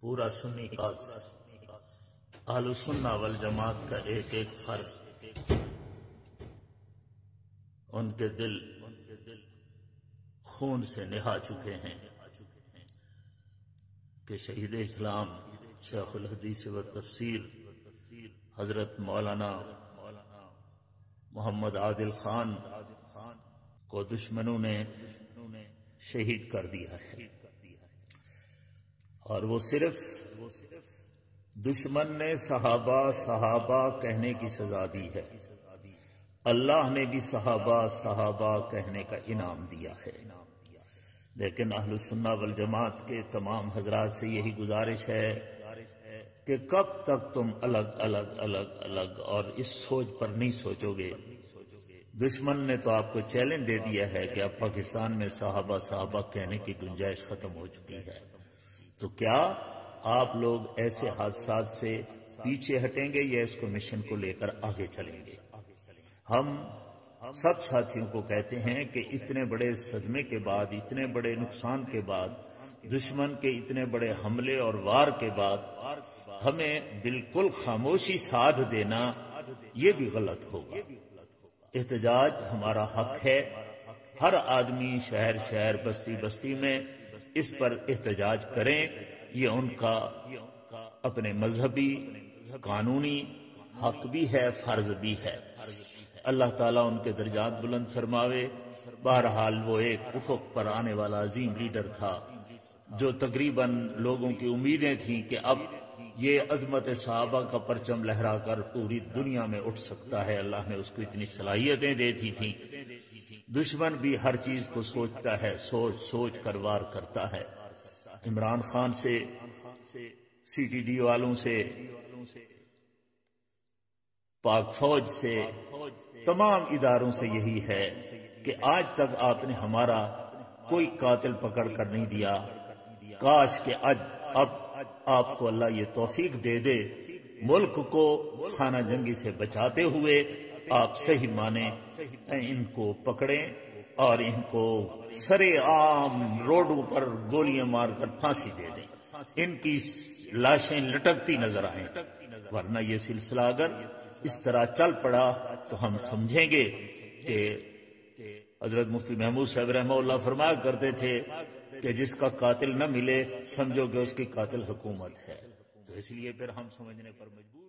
پورا سنی اہل سنہ والجماعت کا ایک ایک فرد ان کے دل خون سے نہا چکے ہیں کہ شہید اسلام شیخ الحدیث و تفسیر حضرت مولانا محمد عادل خان کو دشمنوں نے شہید کر دیا ہے، اور وہ صرف دشمن نے صحابہ کہنے کی سزا دی ہے، اللہ نے بھی صحابہ کہنے کا انعام دیا ہے۔ لیکن اہل سنہ والجماعت کے تمام حضرات سے یہی گزارش ہے کہ کب تک تم الگ اور اس سوچ پر نہیں سوچو گے۔ دشمن نے تو آپ کو چیلنج دے دیا ہے کہ اب پاکستان میں صحابہ کہنے کی گنجائش ختم ہو چکی ہے، تو کیا آپ لوگ ایسے حادثات سے پیچھے ہٹیں گے یا اس کو مشن کو لے کر آگے چلیں گے؟ ہم سب ساتھیوں کو کہتے ہیں کہ اتنے بڑے صدمے کے بعد، اتنے بڑے نقصان کے بعد، دشمن کے اتنے بڑے حملے اور وار کے بعد ہمیں بالکل خاموشی ساتھ دینا یہ بھی غلط ہوگا۔ احتجاج ہمارا حق ہے، ہر آدمی شہر بستی میں اس پر احتجاج کریں، یہ ان کا اپنے مذہبی قانونی حق بھی ہے، فرض بھی ہے۔ اللہ تعالیٰ ان کے درجات بلند فرماوے۔ بہرحال وہ ایک افق پر آنے والا عظیم لیڈر تھا جو تقریباً لوگوں کی امیدیں تھیں کہ اب یہ عظمت صحابہ کا پرچم لہرا کر پوری دنیا میں اٹھ سکتا ہے۔ اللہ نے اس کو اتنی صلاحیتیں دیتی تھیں۔ دشمن بھی ہر چیز کو سوچتا ہے، سوچ کر وار کرتا ہے۔ عمران خان سے، سی ٹی ڈی والوں سے، پاک فوج سے، تمام اداروں سے یہی ہے کہ آج تک آپ نے ہمارا کوئی قاتل پکڑ کر نہیں دیا۔ کاش کہ اب آپ کو اللہ یہ توفیق دے دے، ملک کو خانہ جنگی سے بچاتے ہوئے آپ صحیح معنی ان کو پکڑیں اور ان کو سرے عام روڈوں پر گولیاں مار کر پھانسی دے دیں، ان کی لاشیں لٹکتی نظر آئیں۔ ورنہ یہ سلسلہ اگر اس طرح چل پڑا تو ہم سمجھیں گے کہ حضرت مفتی محمود صاحب رحمہ اللہ فرمایا کرتے تھے کہ جس کا قاتل نہ ملے سمجھو کہ اس کی قاتل حکومت ہے، تو اس لیے پھر ہم سمجھنے پر مجبور